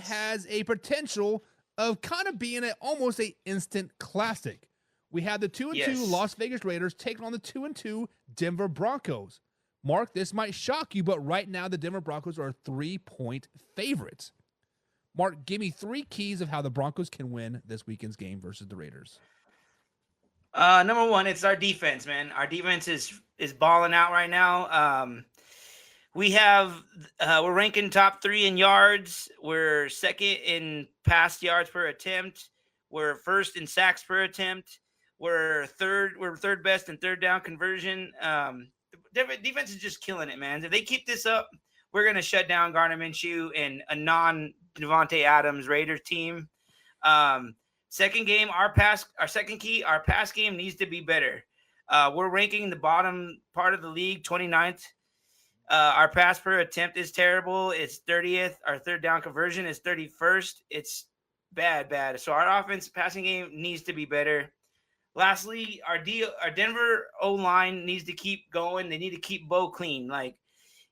has a potential of kind of being almost a instant classic. We have the 2-2 Las Vegas Raiders taking on the 2-2 Denver Broncos. Mark, this might shock you, but right now the Denver Broncos are 3-point favorites. Mark, give me 3 keys of how the Broncos can win this weekend's game versus the Raiders. Number one, it's our defense, man. Our defense is balling out right now. We're ranking top 3 in yards. We're second in pass yards per attempt. We're first in sacks per attempt. We're third best in third down conversion. The defense is just killing it, man. If they keep this up, we're gonna shut down Gardner Minshew and a non-Devontae Adams Raiders team. Second game, our pass game needs to be better. We're ranking the bottom part of the league, 29th. Our pass per attempt is terrible. It's 30th. Our third down conversion is 31st. It's bad. So our offense passing game needs to be better. Lastly, our Denver O-line needs to keep going. They need to keep Bo clean. Like,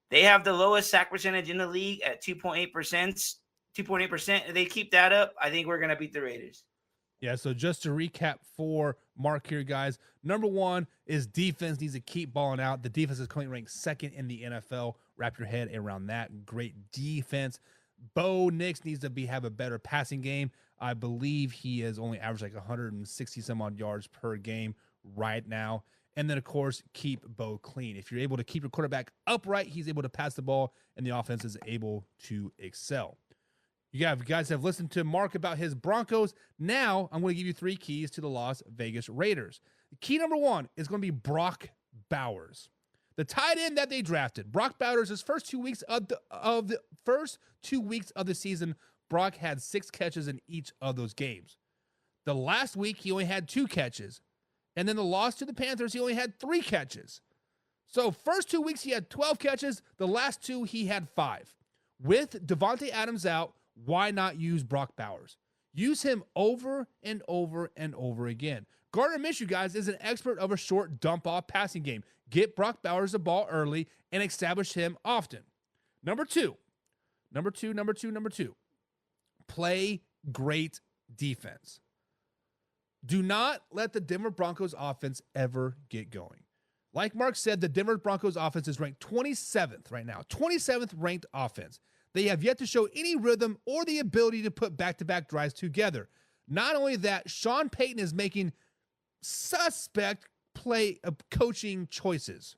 they have the lowest sack percentage in the league at 2.8%. 2.8%. If they keep that up, I think we're going to beat the Raiders. Yeah, so just to recap for Mark here, guys. Number one is defense needs to keep balling out. The defense is currently ranked second in the NFL. Wrap your head around that. Great defense. Bo Nix needs to have a better passing game. I believe he has only averaged like 160 some odd yards per game right now. And then, of course, keep Bo clean. If you're able to keep your quarterback upright, he's able to pass the ball, and the offense is able to excel. You guys have listened to Mark about his Broncos. Now, I'm going to give you 3 keys to the Las Vegas Raiders. Key number 1 is going to be Brock Bowers, the tight end that they drafted. Brock Bowers, his first 2 weeks of the season, Brock had 6 catches in each of those games. The last week, he only had 2 catches. And then the loss to the Panthers, he only had 3 catches. So first 2 weeks, he had 12 catches. The last 2, he had 5. With Devontae Adams out, why not use Brock Bowers? Use him over and over and over again. Gardner Minshew, guys, is an expert of a short dump-off passing game. Get Brock Bowers the ball early and establish him often. Number two. Play great defense. Do not let the Denver Broncos offense ever get going. Like Mark said, the Denver Broncos offense is ranked 27th right now. 27th ranked offense. They have yet to show any rhythm or the ability to put back-to-back drives together. Not only that, Sean Payton is making suspect coaching choices.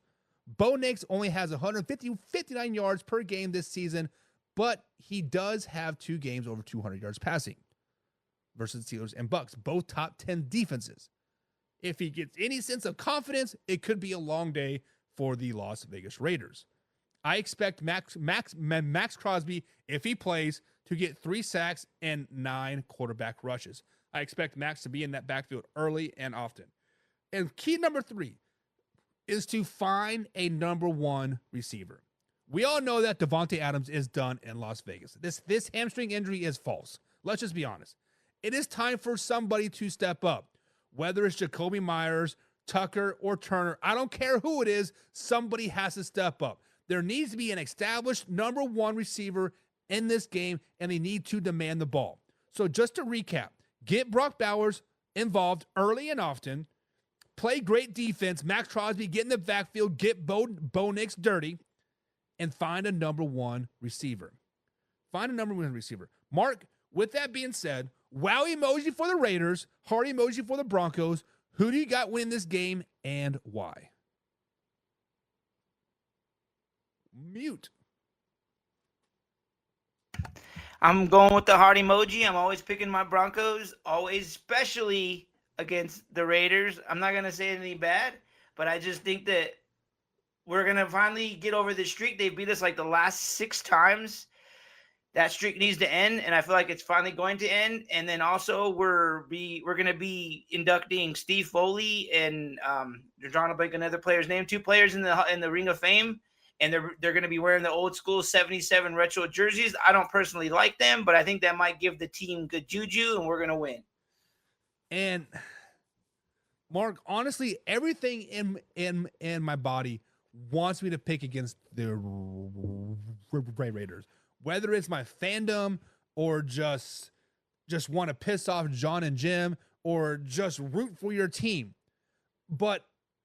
Bo Nix only has 59 yards per game this season, but he does have 2 games over 200 yards passing versus Steelers and Bucks, both top 10 defenses. If he gets any sense of confidence, it could be a long day for the Las Vegas Raiders. I expect Max Crosby, if he plays, to get 3 sacks and 9 quarterback rushes. I expect Max to be in that backfield early and often. And key number 3 is to find a number 1 receiver. We all know that Devontae Adams is done in Las Vegas. This hamstring injury is false. Let's just be honest. It is time for somebody to step up. Whether it's Jacoby Myers, Tucker, or Turner, I don't care who it is, somebody has to step up. There needs to be an established number 1 receiver in this game, and they need to demand the ball. So just to recap, get Brock Bowers involved early and often, play great defense, Max Crosby, get in the backfield, get Bo Nix dirty, and find a number 1 receiver. Find a number 1 receiver. Mark, with that being said, wow emoji for the Raiders, heart emoji for the Broncos. Who do you got winning this game and why? Mute. I'm going with the heart emoji. I'm always picking my Broncos, always, especially against the Raiders. I'm not going to say anything bad, but I just think that we're going to finally get over this streak. They beat us like the last 6 times. That streak needs to end, and I feel like it's finally going to end. And then also we're going to be inducting Steve Foley and they're drawing a blank another player's name. 2 players in the Ring of Fame. And they're going to be wearing the old school 77 retro jerseys. I don't personally like them, but I think that might give the team good juju, and we're going to win. And Mark, honestly, everything in my body wants me to pick against the Raiders. Whether it's my fandom, or just want to piss off John and Jim or just root for your team. But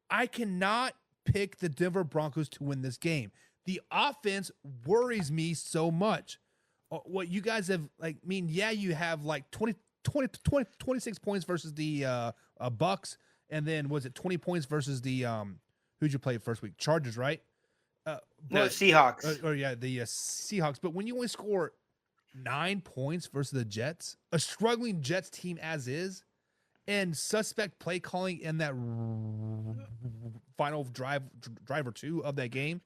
I cannot pick the Denver Broncos to win this game. The offense worries me so much. What you guys have, you have 26 points versus the Bucks, and then was it 20 points versus the who'd you play first week? Chargers, right? No, Seahawks. The Seahawks. But when you only score 9 points versus the Jets, a struggling Jets team as is, and suspect play calling in that final drive or two of that game,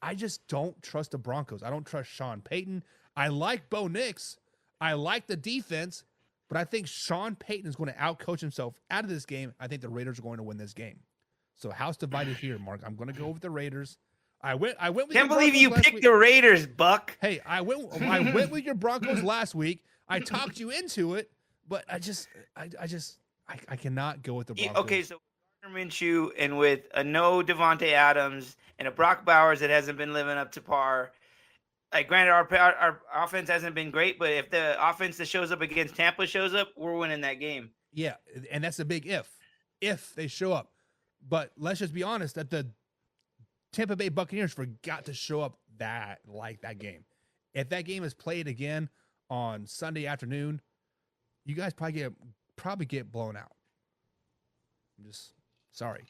I just don't trust the Broncos. I don't trust Sean Payton. I like Bo Nix. I like the defense, but I think Sean Payton is going to outcoach himself out of this game. I think the Raiders are going to win this game. So house divided here, Mark. I'm going to go with the Raiders. I went with Can't believe you picked the Raiders, Buck. Hey, I went with your Broncos last week. I talked you into it, but I cannot go with the Broncos. Okay, so Gardner Minshew and with a no Devontae Adams and a Brock Bowers that hasn't been living up to par. Like, granted, our offense hasn't been great, but if the offense that shows up against Tampa shows up, we're winning that game. Yeah, and that's a big if they show up. But let's just be honest that the Tampa Bay Buccaneers forgot to show up that game. If that game is played again on Sunday afternoon, you guys probably get blown out. I'm just sorry.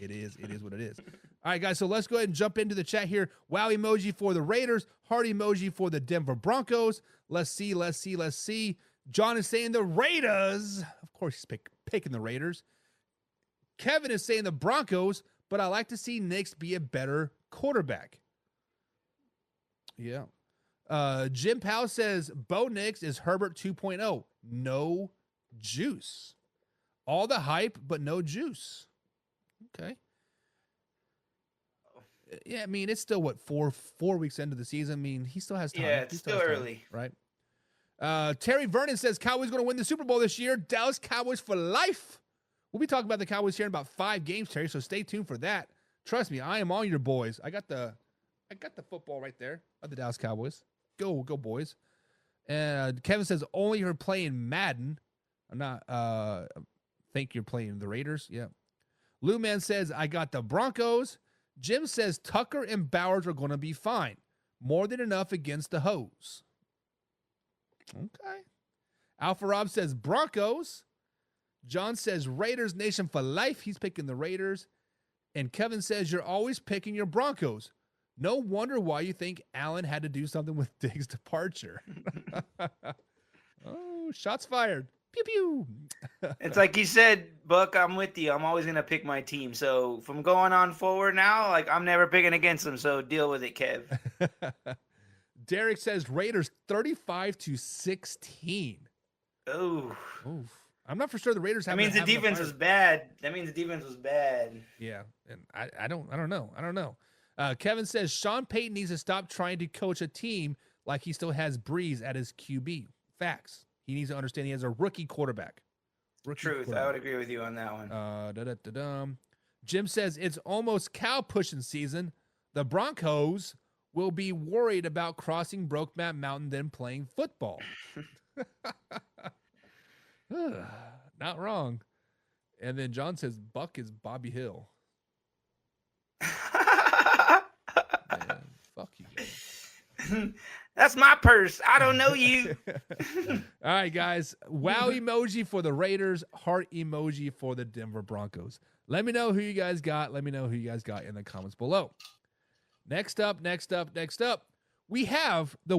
It is what it is. All right, guys, so let's go ahead and jump into the chat here. Wow emoji for the Raiders, heart emoji for the Denver Broncos. Let's see. John is saying the Raiders. Of course, he's picking the Raiders. Kevin is saying the Broncos, but I like to see Nix be a better quarterback. Yeah. Jim Powell says Bo Nix is Herbert 2.0. No juice. All the hype, but no juice. Okay. Yeah, I mean, it's still, four weeks into the season. I mean, he still has time. Yeah, it's still early. Right? Terry Vernon says Cowboys going to win the Super Bowl this year. Dallas Cowboys for life. We'll be talking about the Cowboys here in about 5 games, Terry, so stay tuned for that. Trust me, I am on your boys. I got the football right there of the Dallas Cowboys. Go boys. And Kevin says only her playing Madden. I'm not think you're playing the Raiders. Yeah. Lou Man says I got the Broncos. Jim says Tucker and Bowers are going to be fine. More than enough against the Hoes. Okay. Alpha Rob says Broncos. John says Raiders Nation for life. He's picking the Raiders. And Kevin says you're always picking your Broncos. No wonder why you think Allen had to do something with Diggs' departure. Oh, shots fired. Pew, pew. It's like you said, Buck, I'm with you. I'm always going to pick my team. So from going on forward now, I'm never picking against them. So deal with it, Kev. Derek says Raiders 35-16. Oh. Oof. I'm not for sure the Raiders have. That means the defense was bad. Yeah, and I don't know. Kevin says Sean Payton needs to stop trying to coach a team like he still has Breeze at his QB. Facts. He needs to understand he has a rookie quarterback. Truth. I would agree with you on that one. Jim says it's almost cow pushing season. The Broncos will be worried about crossing Brokeback Mountain than playing football. Not wrong. And then John says Buck is Bobby Hill. Man, fuck you guys. That's my purse. I don't know you. All right, guys. Wow emoji for the Raiders. Heart emoji for the Denver Broncos. Let me know who you guys got. Let me know who you guys got in the comments below. Next up, we have the